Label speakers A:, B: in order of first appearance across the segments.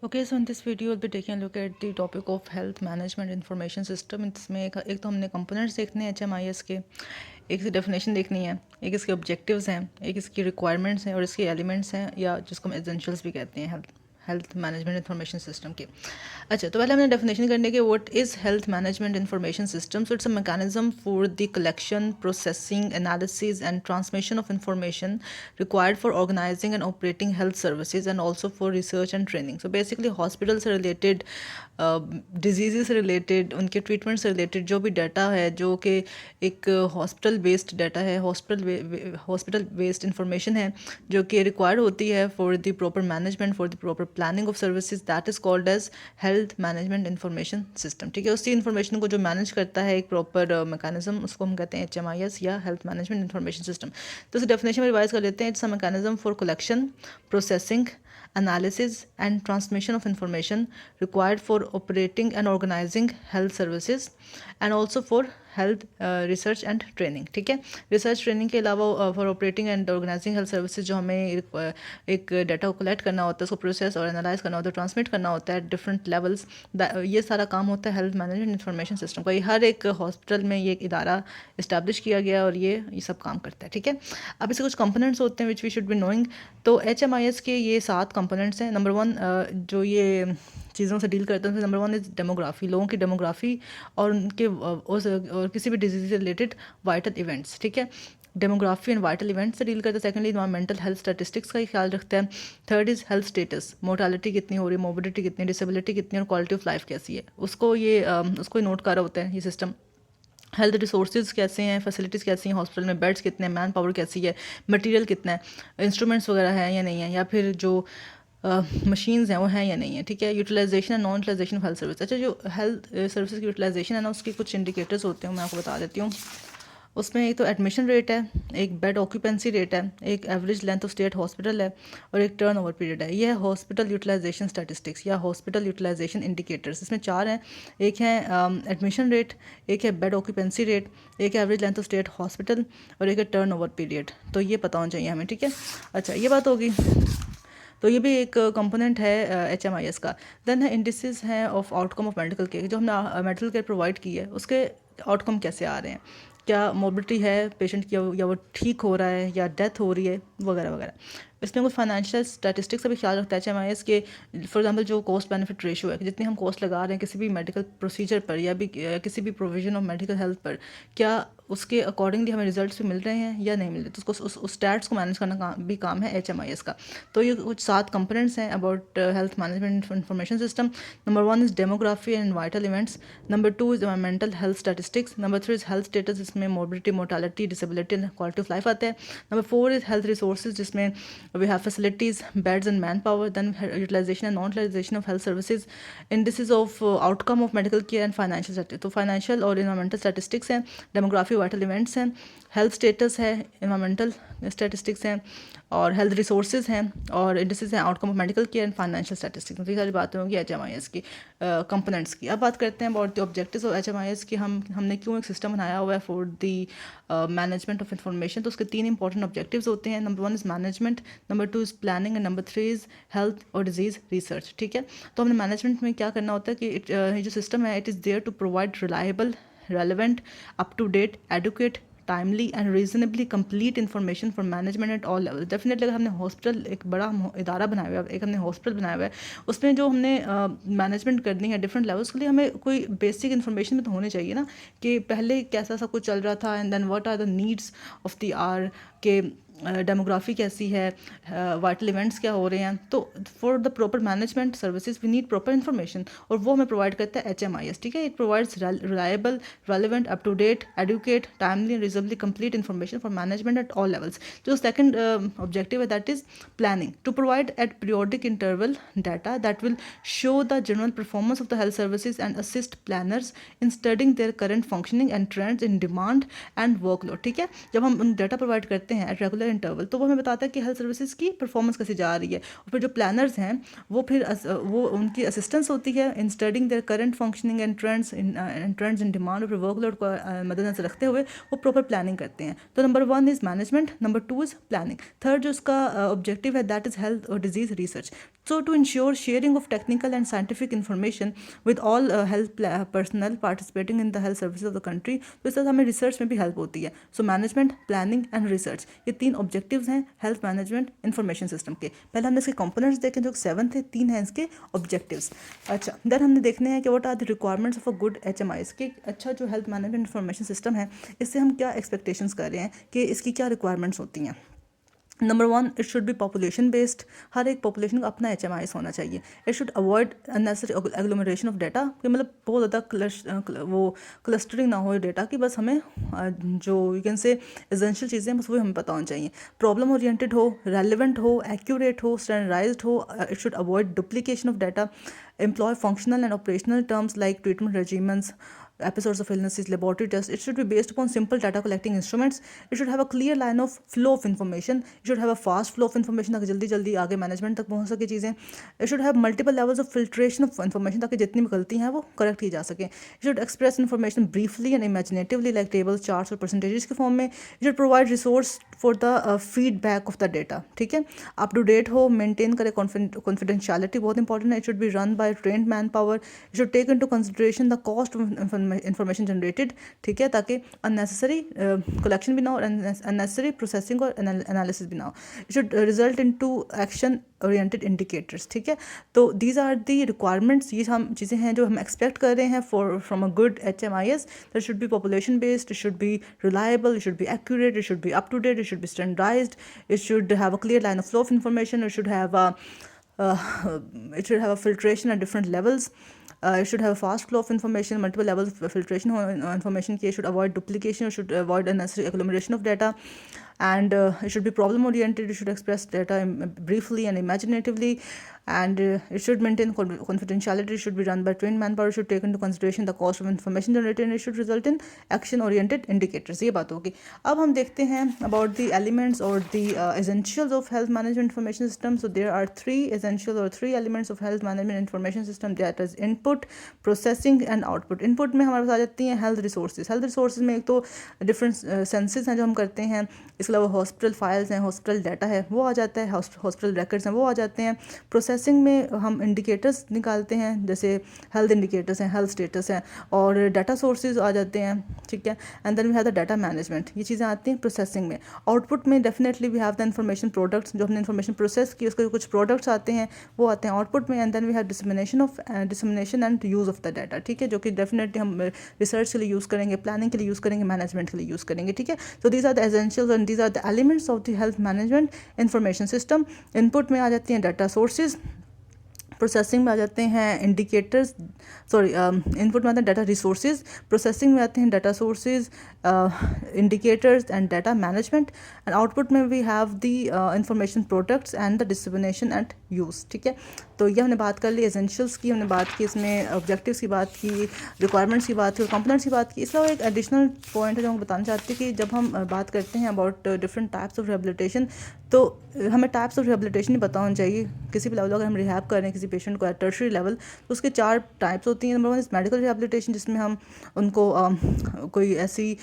A: Okay, so in this video we'll be taking a look at the topic of health management information system. इसमें एक तो हमने components देखने हैं HMIS के, एक इसकी डेफिनेशन देखनी है, एक इसके ऑब्जेक्टिव्स हैं, एक इसकी रिक्वायरमेंट्स हैं और इसके एलिमेंट्स हैं या जिसको हम एसेंशियल्स भी कहते हैं हेल्थ मैनेजमेंट इंफॉर्मेशन सिस्टम के। अच्छा, तो पहले हमने डेफिनेशन करने के what is health management information system. So it's a mechanism for the collection, processing, analysis and transmission of information required for organising and operating health services and also for research and training. So basically hospital से related, disease से related, उनके treatment से related जो भी data है, जो कि एक हॉस्पिटल बेस्ड डाटा है, हॉस्पिटल बेस्ड इंफॉर्मेशन है, जो कि रिक्वायर्ड होती है for the proper management, for the proper planning of services, that is called as health management information system. ठीक है, उसी इंफॉर्मेशन को जो मैनेज करता है एक प्रॉपर मैकेनिज्म, उसको हम कहते हैं HMIS या हेल्थ मैनेजमेंट इंफॉर्मेशन सिस्टम। तो इस डेफिनेशन में रिवाइज कर लेते हैं। It's a mechanism for collection, processing, analysis and transmission of information required for operating and organizing health services and also for health research and training. ठीक है, research training के अलावा for operating and organising health services जो हमें एक data को collect करना होता है, उसको प्रोसेस और एनालाइज करना होता है, ट्रांसमिट करना होता है डिफरेंट लेवल्स, ये सारा काम होता है हेल्थ मैनेजमेंट इंफॉर्मेशन सिस्टम का। ये हर एक हॉस्पिटल में ये एक इदारा इस्टेब्लिश किया गया और ये सब काम करता है। ठीक है, अब इसके कुछ कंपोनेंट्स होते हैं which we should be knowing. तो HMIS के ये 7 कंपोनेंट्स हैं। नंबर 1 जो ये चीज़ों से डील करते हैं, नंबर 1 इज़ डेमोग्राफी, लोगों की डेमोग्राफी और उनके और किसी भी डिजीज़ से रिलेटेड वाइटल इवेंट्स। ठीक है, डेमोग्राफी एंड वाइटल इवेंट्स से डील करते हैं। सेकेंडली इन्वायरमेंटल हेल्थ स्टैटिस्टिक्स का ही ख्याल रखता है। Third is health status, mortality कितनी हो रही है, मोबिलिटी कितनी, डिसेबिलिटी कितनी और क्वालिटी ऑफ लाइफ कैसी है, उसको नोट कर रहा होता है ये सिस्टम। हेल्थ रिसोर्सेज कैसे हैं, फैसिलिटीज़ कैसी हैं हॉस्पिटल में, बेड्स कितने हैं, मैन पावर कैसी है, मटेरियल कितना है, इंस्ट्रूमेंट्स वगैरह हैं या नहीं है, या फिर जो मशीन्स हैं वो हैं या नहीं है। ठीक है, utilisation and non utilisation of health service. अच्छा, जो हेल्थ सर्विसेज की यूटिलाइजेशन है ना, उसके कुछ इंडिकेटर्स होते हैं, मैं आपको बता देती हूँ। उसमें एक तो एडमिशन रेट है, एक बेड ऑक्यूपेंसी रेट है, एक average length of stay at hospital है और एक टर्न ओवर पीरियड है। ये है हॉस्पिटल यूटिलाइजेशन स्टैटिस्टिक्स या हॉस्पिटल यूटिलाइजेशन इंडिकेटर्स। इसमें 4 हैं, एक है एडमिशन रेट, एक है बेड ऑक्यूपेंसी रेट, एक है average length of stay at hospital और एक है टर्न ओवर पीरियड। तो ये पता होना चाहिए हमें। ठीक है, अच्छा ये बात होगी। तो ये भी एक कंपोनेंट है HMIS का। देन है इंडिसेस हैं of outcome of medical care, जो हमने मेडिकल केयर प्रोवाइड की है उसके आउटकम कैसे आ रहे हैं, क्या मोबिलिटी है पेशेंट की या वो ठीक हो रहा है या डेथ हो रही है वगैरह वगैरह। इसमें कुछ फाइनेंशियल स्टैटिस्टिक्स का भी ख्याल रखता है HMIS के। फॉर एग्जांपल जो कॉस्ट बेनिफिट रेशियो है कि जितनी हम कॉस्ट लगा रहे हैं किसी भी मेडिकल प्रोसीजर पर या भी किसी भी प्रोविजन ऑफ मेडिकल हेल्थ पर, क्या उसके अकॉर्डिंगली हमें रिजल्ट्स भी मिल रहे हैं या नहीं मिल रहे। तो उसको उस स्टैट्स को मैनेज करना भी काम है HMIS का। तो ये कुछ 7 कंपोनेंट्स हैं about health management information system. Number 1 is demography and vital events, number 2 is mental health statistics, number 3 is health status, जिसमें mobility, mortality, disability and quality of life आता है। नंबर 4 इज़ हेल्थ रिसोर्सेज, जिसमें we have facilities, beds and manpower, then utilization and non utilisation of health services, indices of outcome of medical care and financial statistics. तो financial और environmental statistics हैं, demography, vital events हैं, health status है, environmental statistics हैं और health resources हैं और indices हैं outcome of medical care and financial statistics. तो ये सारी बातें होंगी HMIS की कंपोनेंट्स की। अब बात करते हैं about the objectives of HMIS की। हमने क्यों एक सिस्टम बनाया हुआ है for the management of information. तो उसके 3 इंपॉर्टेंट ऑब्जेक्टिव्स होते हैं। Number 1 is management, number 2 is planning and number 3 is health और डिजीज़ रिसर्च। ठीक है, तो हमने मैनेजमेंट में क्या करना होता है कि ये जो सिस्टम है it is there to provide reliable, relevant, up to date, adequate, timely and reasonably complete information for management at all level. Definitely अगर हमने हॉस्पिटल एक बड़ा इदारा बनाया हुआ है, एक हमने हॉस्पिटल बनाया हुआ है, उसमें जो हमने मैनेजमेंट करनी है डिफरेंट लेवल्स के लिए, हमें कोई बेसिक इन्फॉर्मेशन भी तो होनी चाहिए ना कि पहले कैसा सब कुछ चल रहा था and then what are the needs of the are, के डेमोग्राफी कैसी है, वाइटल इवेंट्स क्या हो रहे हैं। तो for the proper management services we need proper information और वो हमें प्रोवाइड करता है HMIS। ठीक है, it provides reliable, relevant, up to date, adequate, timely and reasonably complete information for management at all levels. जो सेकंड ऑब्जेक्टिव है that is planning, to provide eight periodic interval data that will show the general performance of the health services and assist planners in studying their current functioning and trends in demand and workload. ठीक है, जब हम data provide करते हैं at regular interval तो वो हमें बताता है कि हेल्थ सर्विसेज की परफॉर्मेंस कैसी जा रही है और फिर जो प्लानर्स हैं वो फिर वो उनकी असिस्टेंस होती है इन studying their current functioning and trends in demand और फिर वर्कलोड को मद्देनजर रखते हुए वो प्रॉपर प्लानिंग करते हैं। तो number 1 is management, number 2 is planning, third जो उसका ऑब्जेक्टिव है दैट इज़ हेल्थ और disease research. So, to ensure sharing of technical and scientific information with all personnel participating in the health services of the country, तो इससे हमें research में भी help होती है. So management, planning and research, ये 3 objectives हैं हेल्थ मैनेजमेंट इंफॉर्मेशन सिस्टम के. पहले हमने इसके कंपोनेंट्स देखे जो 7 थे, 3 हैं इसके ऑब्जेक्टिव्स. अच्छा, देन हमने देखने हैं कि what are the requirements of a good HMIS, कि अच्छा जो हेल्थ मैनेजमेंट इंफॉर्मेशन सिस्टम है इससे हम क्या एक्सपेक्टेशंस कर रहे हैं कि इसकी क्या रिक्वायरमेंट्स होती हैं. Number 1, it should be population based. हर एक पॉपुलेशन का अपना HMIS होना चाहिए. It should avoid unnecessary agglomeration of data, कि मतलब बहुत ज़्यादा वो क्लस्टरिंग ना हो डाटा की. बस हमें जो यू कैन से एसेंशियल चीज़ें बस वो हमें पता होनी चाहिए. प्रॉब्लम ओरिएंटेड हो, रेलिवेंट हो, एक्यूरेट हो, स्टैंडर्डाइज्ड हो. It should avoid duplication of data. Employ functional and operational terms like treatment regiments, episodes of illnesses, laboratory tests. It should be based upon simple data collecting instruments. It should have a clear line of flow of information. It should have a fast flow of information ताकि जल्दी जल्दी आगे management तक पहुंच सके चीज़ें. It should have multiple levels of filtration of information ताकि जितनी भी गलती हैं वो करेक्ट की जा सके. It should express information briefly and imaginatively like tables, charts और percentages के फॉर्म में. It should provide resource for the feedback of the data. ठीक है, अप टू डेट हो, मेंटेन करे कॉन्फिडेंशियलिटी बहुत इंपॉर्टेंट है. It should be run by trained man power. It should take into consideration the cost of information generated. ठीक है, ताकि unnecessary collection भी ना हो और अननेसेसरी प्रोसेसिंग और एनालिसिस भी ना हो. It should result into action oriented indicators. ठीक है, तो दीज आर दी रिक्वायरमेंट्स. ये हम चीज़ें हैं जो हम एक्सपेक्ट कर रहे हैं from a good HMIS. That should be population based, it should be reliable, it should be accurate, it should be up to date, it should be standardised, it should have a clear line of flow of information, it should have a filtration at different levels. It should have a fast flow of information, multiple levels of filtration information. It should avoid duplication, it should avoid unnecessary agglomeration of data, and it should be problem oriented. It should express data briefly and imaginatively, and it should maintain confidentiality. It should be run by trained manpower. It should take into consideration the cost of information generated, and it should result in action oriented indicators. ये बात होगी. अब हम देखते हैं about the elements or the essentials of health management information system. So there are 3 essentials or 3 elements of health management information system. That is input, processing and output. Input में हमारे पास आ जाती हैं health resources. Health resources में एक तो different senses हैं जो हम करते हैं. इसके अलावा हॉस्पिटल फाइल्स हैं, हॉस्पिटल डाटा है वो आ जाता है, हॉस्पिटल रिकॉर्ड्स हैं वो आ जाते हैं. प्रोसेसिंग में हम इंडिकेटर्स निकालते हैं, जैसे हेल्थ इंडिकेटर्स हैं, हेल्थ स्टेटस हैं, और डाटा सोर्सेज आ जाते हैं. ठीक है, and then we have the data management. ये चीज़ें आती हैं प्रोसेसिंग में. आउटपुट में definitely we have the information products, जो हमने इन्फॉर्मेशन प्रोसेस की उसके कुछ प्रोडक्ट्स आते हैं वो आते हैं आउटपुट में. And then we have dissemination and use of the data. ठीक है, जो कि डेफिनेटली हम रिसर्च के लिए यूज़ करेंगे, प्लानिंग के लिए यूज़ करेंगे, मैनेजमेंट के लिए यूज़ करेंगे. ठीक है, so these are the essentials and these are the elements of the health management information system. Input में आ जाती हैं डाटा सोर्सेज, प्रोसेसिंग में आ जाते हैं इंडिकेटर्स, इनपुट में आते हैं डाटा रिसोर्सेज, प्रोसेसिंग में आते हैं data sources, indicators and data management, and output में we have the information products and the distribution and use. ठीक है, तो ये हमने बात कर ली एसेंशियल्स की, हमने बात की इसमें ऑब्जेक्टिव्स की बात की, रिक्वायरमेंट्स की बात की और कंपोनेंट्स की बात की. इसके अलावा एक एडिशनल पॉइंट है जो हम बताना चाहते हैं कि जब हम बात करते हैं about different types of rehabilitation, तो हमें टाइप्स ऑफ रिहेबिलिटेशन ही पता होना चाहिए. किसी भी लेवल अगर हम रिहैब कर रहे हैं किसी पेशेंट को एट टर्शरी लेवल, तो उसके 4 टाइप्स होती हैं. नंबर 1 इज़ मेडिकल रिहेबिलिटेशन, जिसमें हम उनको कोई ऐसे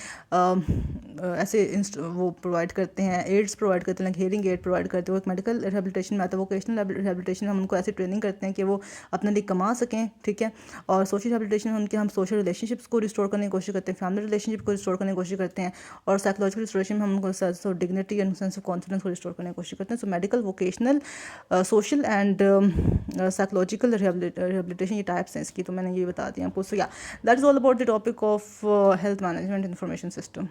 A: वो प्रोवाइड करते हैं, एड्स प्रोवाइड करते हैं, हियरिंग एड प्रोवाइड करते हैं, वो एक मेडिकल रिहेबिलिटेशन में आता है. वोकेशनल रिहेबिलिटेशन हम उनको ऐसे ट्रेनिंग करते हैं कि वो अपने लिए कमा सकें. ठीक है, और सोशल रिहेबिलिटेशन उनके हम सोशल रिलेशनशिप्स को रिस्टोर करने की कोशिश करते हैं, फैमिली रिलेशनशिप को रिस्टोर करने की कोशिश करते हैं, और साइकोलॉजिकल रिस्टोरेशन में हम उनको sense of dignity and sense of confidence को रिस्टोर करने की कोशिश करते हैं. So medical, vocational, social and psychological rehabilitation ये टाइप्स हैं इसकी. तो मैंने ये बता दिया आपको. सो या that is all about the topic of health management information system.